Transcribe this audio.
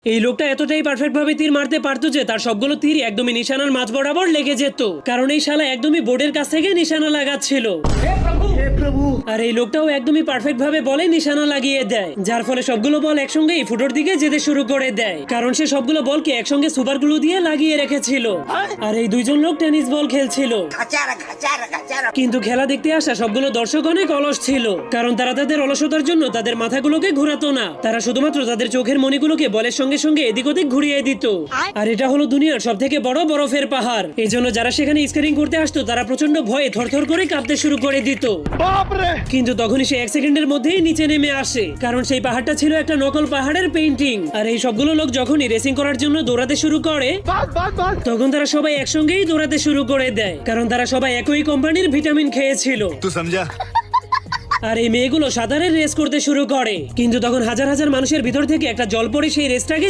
এই লোকটা এতটাই পারফেক্ট ভাবে তীর মারতে পারতো যে তার সবগুলো তীর একদমই নিশানার মাঝ বরাবর লেগে যেত, কারণ এই শালা একদমই বোর্ডের কাছ থেকে নিশানা লাগাচ্ছিল। আর এই লোকটাও একদমই পারফেক্ট ভাবে বলে নিশানা লাগিয়ে দেয়, যার ফলে সবগুলো বল একসঙ্গেই ফুটোর দিকে যেতে শুরু করে দেয়, কারণ সে সবগুলো বলকে একসঙ্গে সুপার গ্লু দিয়ে লাগিয়ে রেখেছিল। আর এই দুইজন লোক টেনিস বল খেলছিল, কিন্তু খেলা দেখতে আসা সবগুলো দর্শক অনেক অলস ছিল, কারণ তারা তাদের অলসতার জন্য তাদের মাথাগুলোকে ঘোরাতো না, তারা শুধুমাত্র তাদের চোখের মণিগুলোকে বলের সঙ্গে সঙ্গে এদিক ওদিক ঘুরিয়ে দিত। আর এটা হলো দুনিয়ার সব থেকে বড় বরফের পাহাড়, এই জন্য যারা সেখানে স্কেটিং করতে আসতো তারা প্রচন্ড ভয়ে থরথর করে কাঁপতে শুরু করে দিত। কিন্তু তখনই সে 1 সেকেন্ডের মধ্যেই নিচে নেমে আসে, কারণ সেই পাহাড়টা ছিল একটা নকল পাহাড়ের পেইন্টিং। আর এই সবগুলো লোক যখনই রেসিং করার জন্য দৌড়াতে শুরু করে তখন তারা সবাই একসঙ্গেই দৌড়াতে শুরু করে দেয়, কারণ তারা সবাই একই কোম্পানির ভিটামিন খেয়েছিল। তুই সমঝা? আর এই মেয়েগুলো সাঁতারের রেস করতে শুরু করে, কিন্তু তখন হাজার হাজার মানুষের ভিতর থেকে একটা জলপরি সেই রেসটাকে